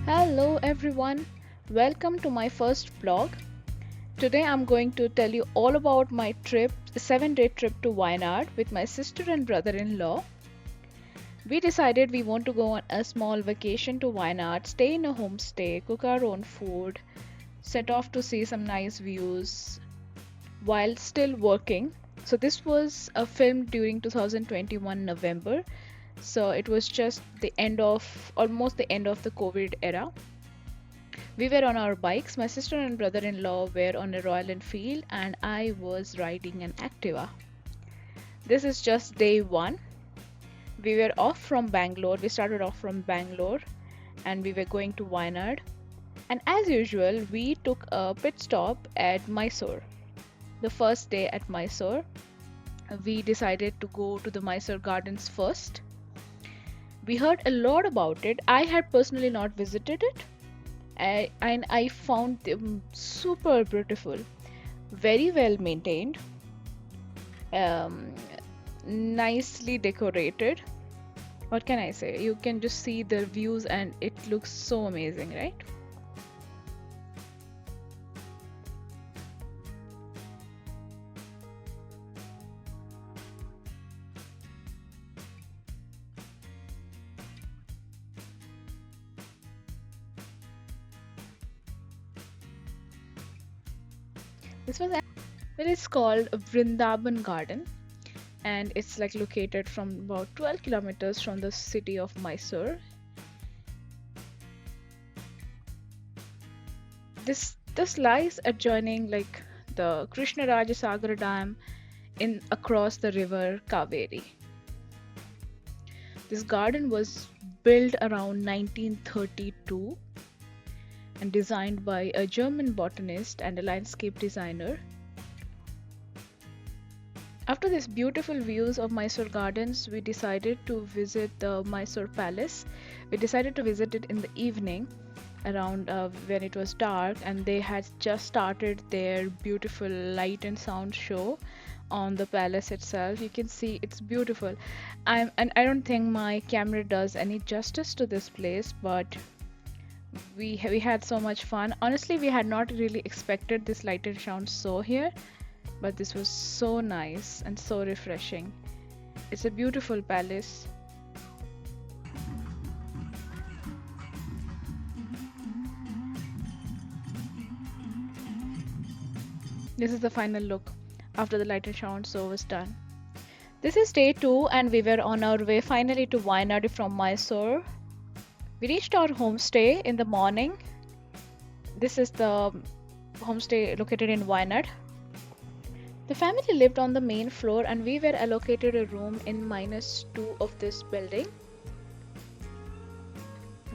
Hello everyone, welcome to my first vlog. Today I'm going to tell you all about my trip, a 7-day trip to Wayanad with my sister and brother-in-law. We decided we want to go on a small vacation to Wayanad, stay in a homestay, cook our own food, set off to see some nice views while still working. So this was a film during 2021 November. So it was just the end of almost the end of the COVID era. We were on our bikes. My sister and brother in law were on a Royal Enfield, and I was riding an Activa. This is just day one. We were off from Bangalore. We started off from Bangalore and we were going to Wayanad. And as usual, we took a pit stop at Mysore. The first day at Mysore, we decided to go to the Mysore Gardens first. We heard a lot about it. I had personally not visited it, and I found them super beautiful, very well maintained, um, nicely decorated. What can I say? You can just see the views, and it looks so amazing, right? This was well, it's called Vrindaban Garden, and it's like located from about 12 kilometers from the city of Mysore. This lies adjoining like the Krishna Dam in across the river Kaveri. This garden was built around 1932 and designed by a German botanist and a landscape designer. After these beautiful views of Mysore Gardens, we decided to visit the Mysore Palace. We decided to visit it in the evening around when it was dark, and they had just started their beautiful light and sound show on the palace itself. You can see it's beautiful. And I don't think my camera does any justice to this place, but we had so much fun. Honestly, we had not really expected this light and sound show here, but this was so nice and so refreshing. It's a beautiful palace. This is the final look after the light and sound show was done. This is day two, and we were on our way finally to Wayanad from Mysore. We reached our homestay in the morning. This is the homestay located in Wayanad. The family lived on the main floor, and we were allocated a room in -2 of this building.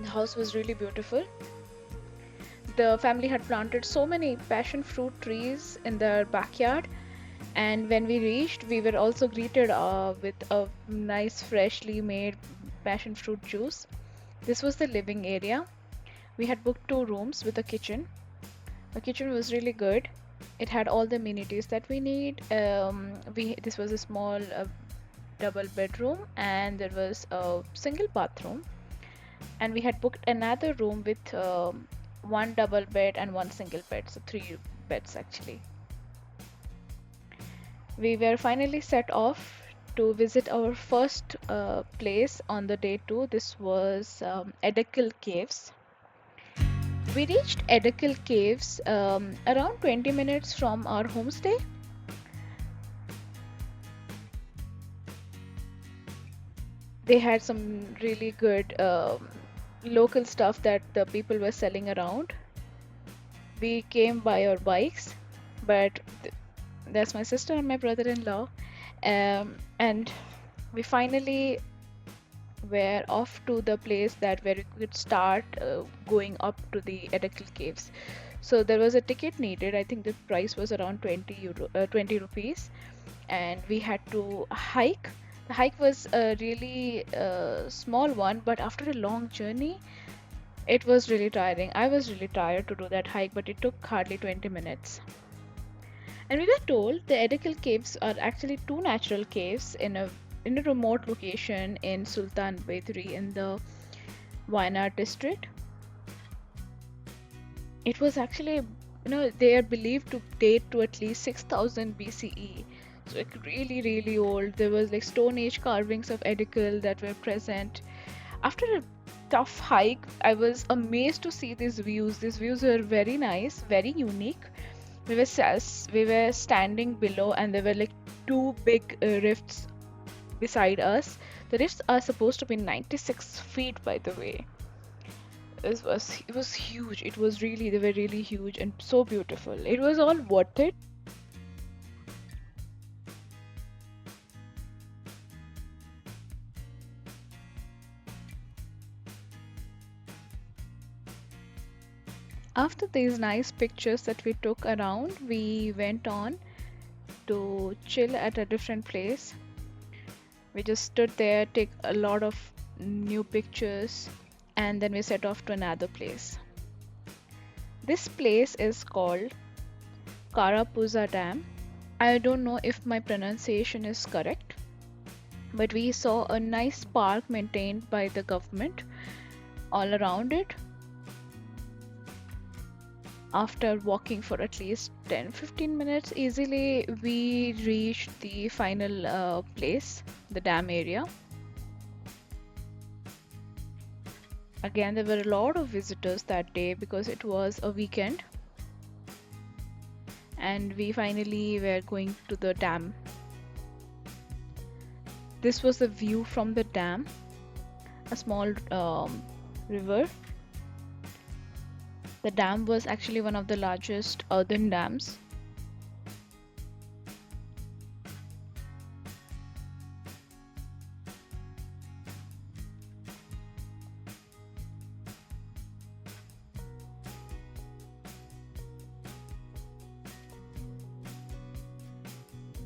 The house was really beautiful. The family had planted so many passion fruit trees in their backyard, and when we reached, we were also greeted with a nice freshly made passion fruit juice. This was the living area. We had booked 2 rooms with a kitchen. The kitchen was really good. It had all the amenities that we need. This was a small double bedroom, and there was a single bathroom. And we had booked another room with one double bed and one single bed, so 3 beds actually. We were finally set off to visit our first place on the day two. This was Edakil Caves. We reached Edakil Caves around 20 minutes from our homestay. They had some really good local stuff that the people were selling around. We came by our bikes, but that's my sister and my brother-in-law, and we finally were off to the place that where we could start going up to the Edakil Caves. So there was a ticket needed. I think the price was around 20 rupees, and we had to hike. The hike was a really small one, but after a long journey, it was really tiring. I was really tired to do that hike, but it took hardly 20 minutes. And we were told the Edakil Caves are actually 2 natural caves in a remote location in Sultan Bathery in the Wayanad district. It was actually, they are believed to date to at least 6000 BCE. So like really, really old. There was like Stone Age carvings of Edicle that were present. After a tough hike, I was amazed to see these views. These views were very nice, very unique. We were standing below, and there were like two big rifts beside us. The rifts are supposed to be 96 feet, by the way. It was huge. It was really They were really huge and so beautiful. It was all worth it. After these nice pictures that we took around, we went on to chill at a different place. We just stood there, take a lot of new pictures, and then we set off to another place. This place is called Karapuza Dam. I don't know if my pronunciation is correct, but we saw a nice park maintained by the government all around it. After walking for at least 10-15 minutes easily, we reached the final place, the dam area. Again, there were a lot of visitors that day because it was a weekend, and we finally were going to the dam. This was the view from the dam, a small river. The dam was actually one of the largest earthen dams.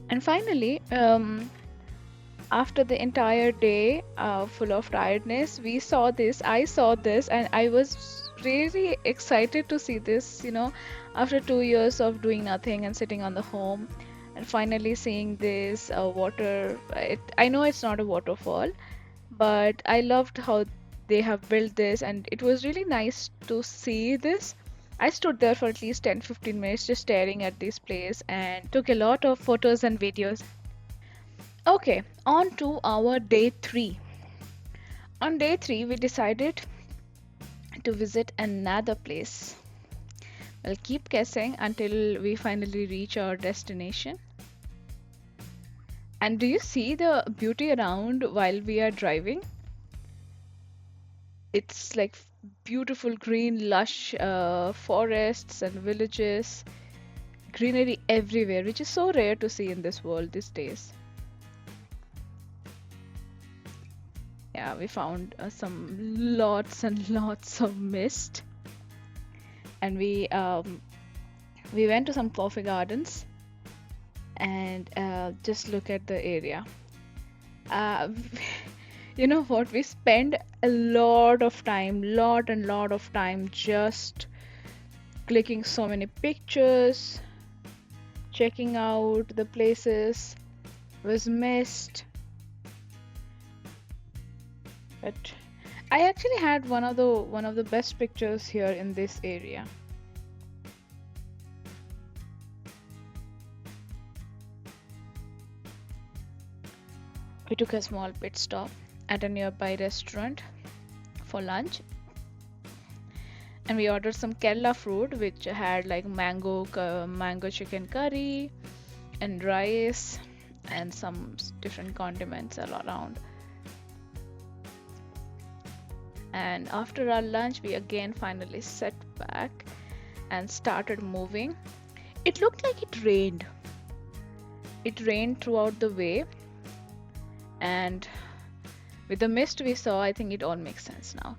And finally, after the entire day full of tiredness, I saw this, and I was really excited to see this, after 2 years of doing nothing and sitting on the home, and finally seeing this water. I know it's not a waterfall, but I loved how they have built this, and it was really nice to see this. I stood there for at least 10-15 minutes just staring at this place and took a lot of photos and videos. Okay, on to our day 3. On day 3, we decided to visit another place. We'll keep guessing until we finally reach our destination. And do you see the beauty around while we are driving? It's like beautiful green, lush forests and villages, greenery everywhere, which is so rare to see in this world these days. Yeah, we found some lots and lots of mist, and we went to some coffee gardens and just look at the area. Uh, you know what? We spend a lot of time just clicking so many pictures, checking out the places. Was missed, but I actually had one of the best pictures here in this area. We took a small pit stop at a nearby restaurant for lunch, and we ordered some Kerala food, which had like mango chicken curry and rice and some different condiments all around. And after our lunch, we again finally sat back and started moving. It looked like it rained. It rained throughout the way, and with the mist we saw, I think it all makes sense now.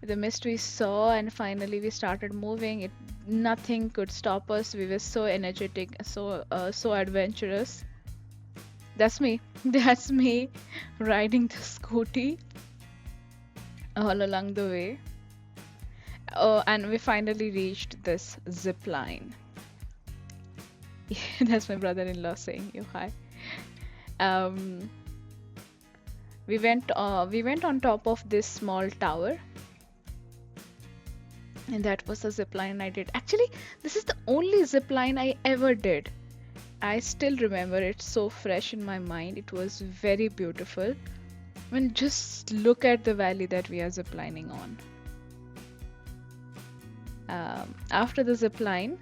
With the mist we saw, and finally we started moving. Nothing could stop us. We were so energetic, so adventurous. That's me. That's me riding the scooty all along the way. Oh, and we finally reached this zip line. That's my brother-in-law saying you hi. Um, we went on top of this small tower, And that was the zip line I did. Actually, this is the only zip line I ever did. I still remember it so fresh in my mind. It was very beautiful. I mean, just look at the valley that we are ziplining on. After the zip line,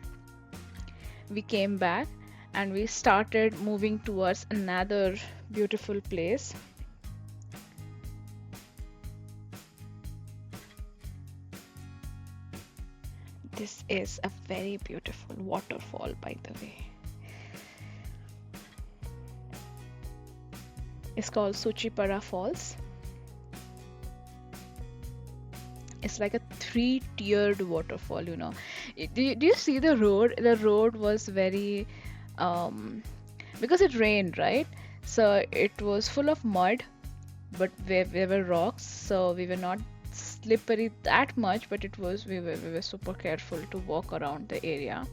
we came back and we started moving towards another beautiful place. This is a very beautiful waterfall, by the way. It's called Suchipara Falls. It's like a three-tiered waterfall. Do you see the road? The road was very, um, because it rained, right? So it was full of mud, but there were rocks, so we were not slippery that much, but we were super careful to walk around the area.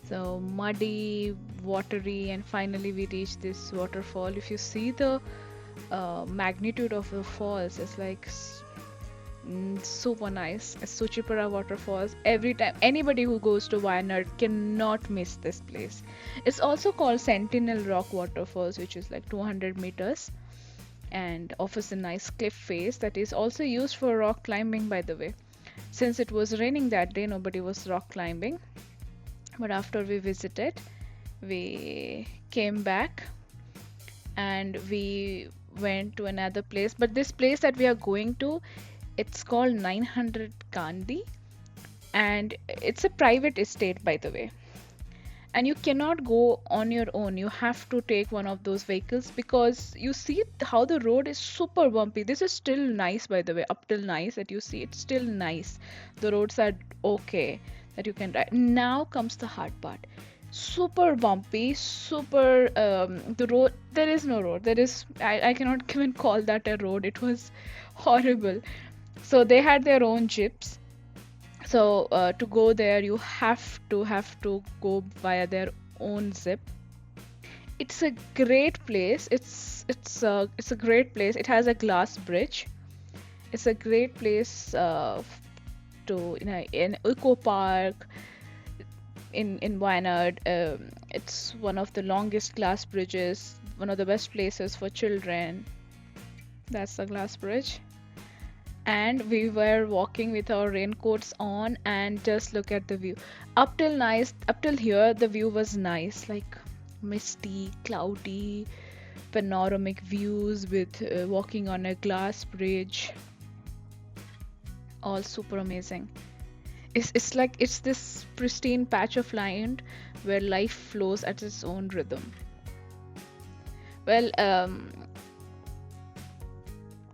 So muddy, watery, and finally we reached this waterfall. If you see the magnitude of the falls, it's like super nice. Suchipara waterfalls. Every time anybody who goes to Wayanad cannot miss this place. It's also called Sentinel Rock Waterfalls, which is like 200 meters and offers a nice cliff face that is also used for rock climbing, by the way. Since it was raining that day, nobody was rock climbing. But after we visited, we came back and we went to another place. But this place that we are going to, it's called 900 Kandi, and it's a private estate, by the way. And you cannot go on your own. You have to take one of those vehicles because you see how the road is super bumpy. This is still nice, by the way, up till nice that you see. It's still nice. The roads are okay that you can ride. Now comes the hard part. Super bumpy, super the road, there is no road. I cannot even call that a road. It was horrible. So they had their own jeeps. So to go there, you have to go via their own zip. It's a great place. It's a great place. It has a glass bridge. It's a great place to in eco park in Wayanad. It's one of the longest glass bridges. One of the best places for children. That's the glass bridge. And we were walking with our raincoats on and just look at the view. Up till here the view was nice, like misty, cloudy, panoramic views with walking on a glass bridge, all super amazing. It's like it's this pristine patch of land where life flows at its own rhythm. Well,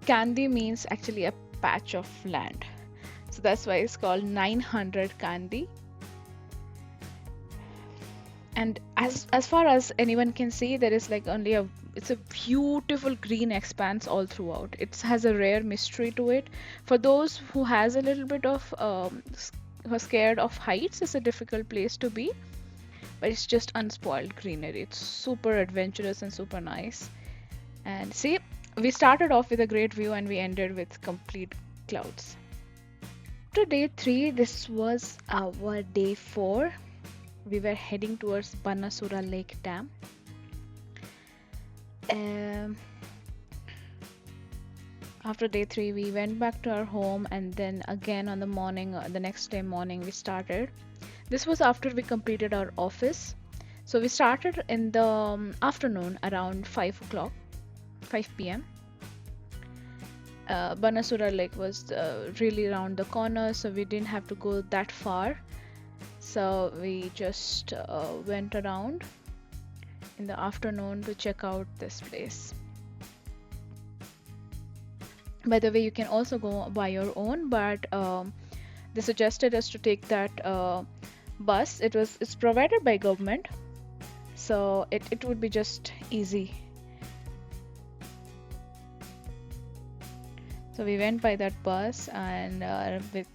Kandi means actually a patch of land. So that's why it's called 900 Kandi. And as far as anyone can see, there is like only a it's a beautiful green expanse all throughout. It has a rare mystery to it. For those who has a little bit of who are scared of heights, it's a difficult place to be, but it's just unspoiled greenery. It's super adventurous and super nice. And see, we started off with a great view and we ended with complete clouds. After day 3, this was our day 4. We were heading towards Banasura Lake Dam. After day 3, we went back to our home, and then again on the next day morning, we started. This was after we completed our office. So we started in the afternoon around 5 o'clock, 5 p.m. Banasura Lake was really around the corner, so we didn't have to go that far. So we just went around in the afternoon to check out this place. By the way, you can also go by your own, but they suggested us to take that bus. It's provided by government, so it would be just easy. So we went by that bus and with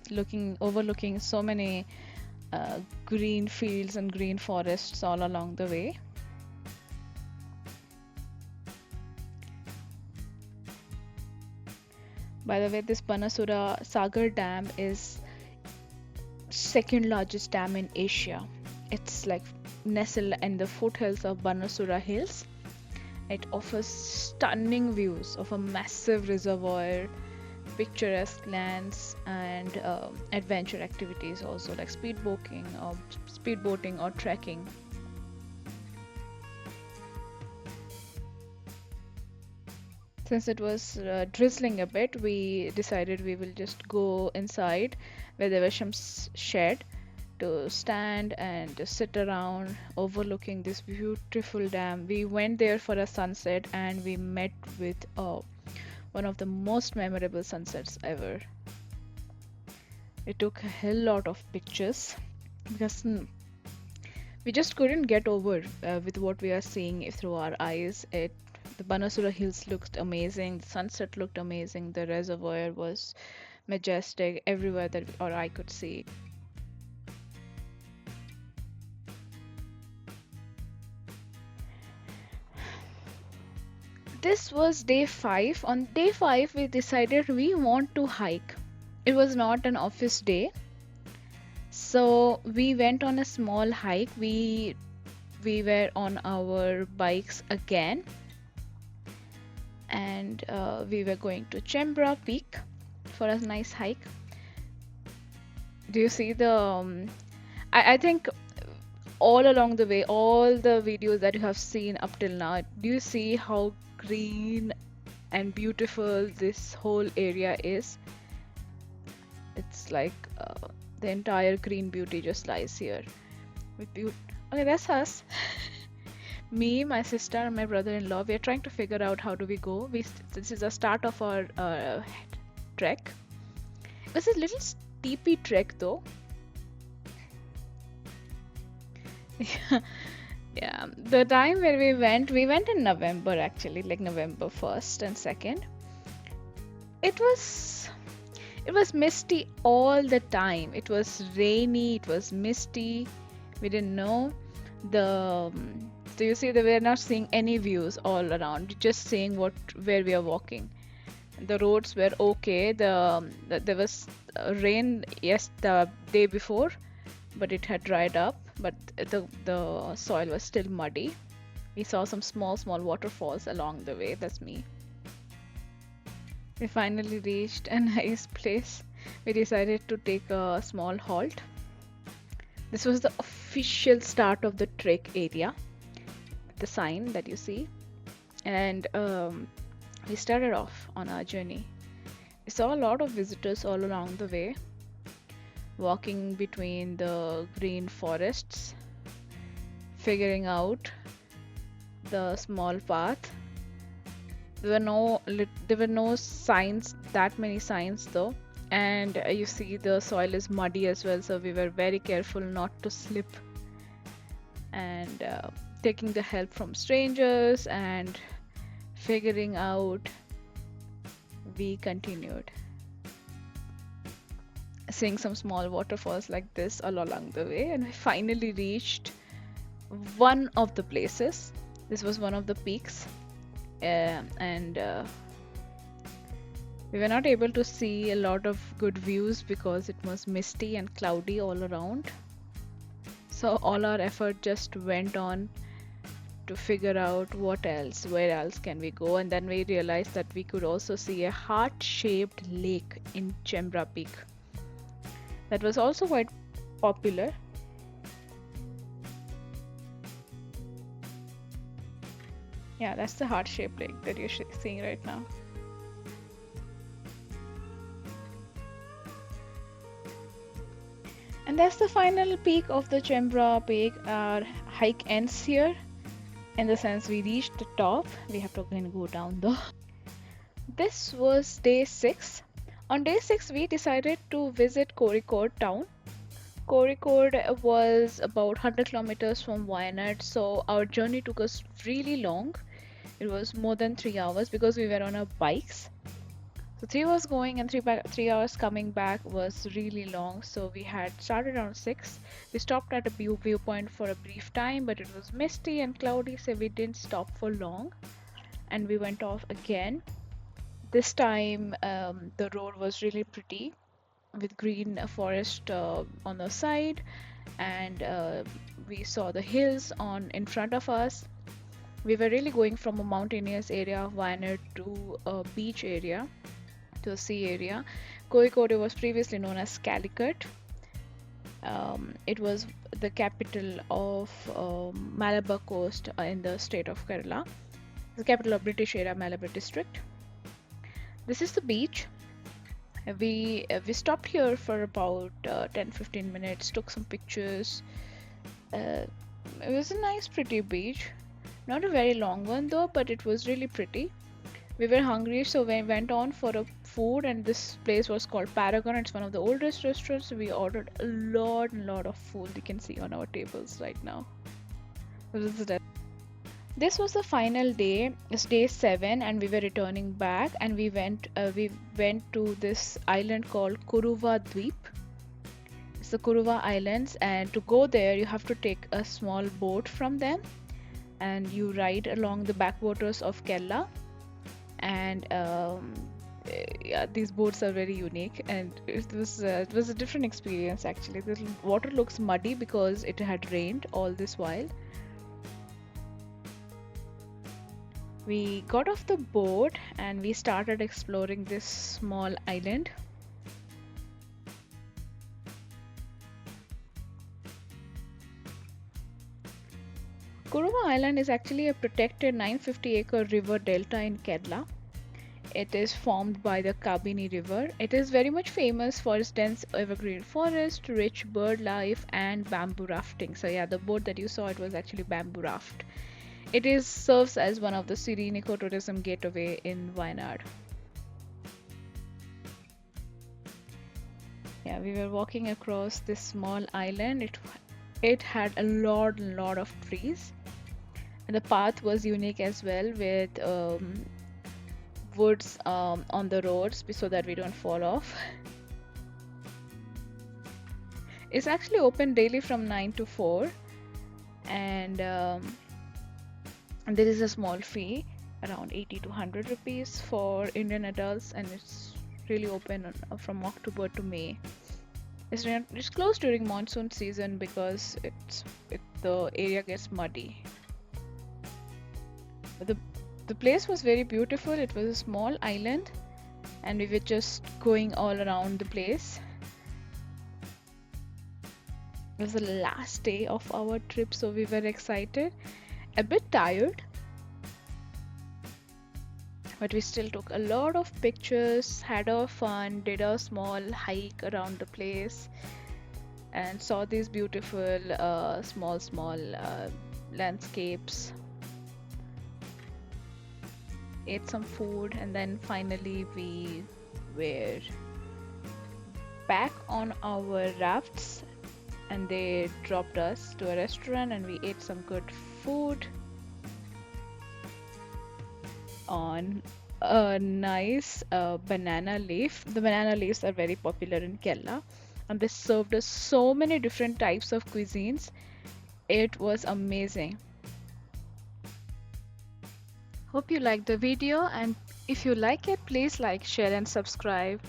overlooking so many green fields and green forests all along the way. By the way, this Banasura Sagar Dam is second largest dam in Asia. It's like nestled in the foothills of Banasura Hills. It offers stunning views of a massive reservoir, picturesque lands, and adventure activities also like speedboating or trekking. Since it was drizzling a bit, we decided we will just go inside where there was some shed to stand and just sit around overlooking this beautiful dam. We went there for a sunset and we met with one of the most memorable sunsets ever. We took a hell lot of pictures because we just couldn't get over with what we are seeing through our eyes. The Banasura Hills looked amazing, the sunset looked amazing, the reservoir was majestic everywhere that or I could see. This was day 5. On day 5, we decided we want to hike. It was not an office day, so we went on a small hike. We were on our bikes again, and we were going to Chembra Peak for a nice hike. Do you see the? I think all along the way, all the videos that you have seen up till now, do you see how green and beautiful this whole area is? It's like the entire green beauty just lies here. With beauty. Okay, that's us. Me, my sister, and my brother-in-law. We are trying to figure out how do we go. This is the start of our trek. It was a little steepy trek though. Yeah, the time where we went in November actually, like November 1st and 2nd. It was misty all the time. It was rainy, it was misty. We didn't know the so you see that we're not seeing any views all around, just seeing where we are walking. The roads were okay. There was rain, yes, the day before, but it had dried up, but the soil was still muddy. We saw some small waterfalls along the way. That's me. We finally reached a nice place. We decided to take a small halt. This was the official start of the trek area, the sign that you see, and we started off on our journey. We saw a lot of visitors all along the way, walking between the green forests, figuring out the small path. There were no signs, that many signs though, and you see the soil is muddy as well, so we were very careful not to slip, and taking the help from strangers and figuring out, we continued seeing some small waterfalls like this all along the way, and we finally reached one of the places. This was one of the peaks, and we were not able to see a lot of good views because it was misty and cloudy all around. So all our effort just went on to figure out where else can we go, and then we realized that we could also see a heart-shaped lake in Chembra Peak. That was also quite popular. Yeah, that's the heart-shaped lake that you're seeing right now. And that's the final peak of the Chembra Peak. Our hike ends here. In the sense, we reached the top. We have to again go down though. This was day 6. On day 6, we decided to visit Kozhikode town. Kozhikode was about 100 kilometers from Wayanad, so our journey took us really long. It was more than 3 hours because we were on our bikes. So 3 hours going and 3 hours coming back was really long. So we had started around 6. We stopped at a viewpoint for a brief time, but it was misty and cloudy, so we didn't stop for long. And we went off again. This time the road was really pretty with green forest on the side, and we saw the hills on in front of us. We were really going from a mountainous area of Wayanad to a beach area, to a sea area. Kozhikode was previously known as Calicut. It was the capital of Malabar Coast in the state of Kerala, the capital of British era Malabar district. This is the beach. We stopped here for about 10-15 minutes, took some pictures. Uh, it was a nice, pretty beach. Not a very long one though, but it was really pretty. We were hungry, so we went on for a food, and this place was called Paragon. It's one of the oldest restaurants. We ordered a lot of food. You can see on our tables right now. This was the final day. It's day 7, and we were returning back, and we went to this island called Kuruva Dweep. It's the Kuruva Islands, and to go there, you have to take a small boat from them, and you ride along the backwaters of Kerala. And yeah, these boats are very unique, and it was a different experience actually. The water looks muddy because it had rained all this while. We got off the boat and we started exploring this small island. Kuruma Island is actually a protected 950-acre river delta in Kerala. It is formed by the Kabini River. It is very much famous for its dense evergreen forest, rich bird life, and bamboo rafting. So yeah, the boat that you saw, it was actually bamboo raft. It is serves as one of the Scenic tourism gateway in Wayanad. Yeah, we were walking across this small island. It had a lot of trees, and the path was unique as well, with woods on the roads so that we don't fall off. It's actually open daily from 9 to 4, and there is a small fee around 80 to 100 rupees for Indian adults, and it's really open from October to May. It's closed during monsoon season because the area gets muddy. The the place was very beautiful. It was a small island, and we were just going all around the place. It was the last day of our trip, so we were excited, a bit tired, but we still took a lot of pictures, had our fun, did a small hike around the place, and saw these beautiful small landscapes. Ate some food, and then finally we were back on our rafts, and they dropped us to a restaurant, and we ate some good food on a nice banana leaf. The banana leaves are very popular in Kerala, and they served us so many different types of cuisines. It was amazing. Hope you liked the video, and if you like it, please like, share, and subscribe.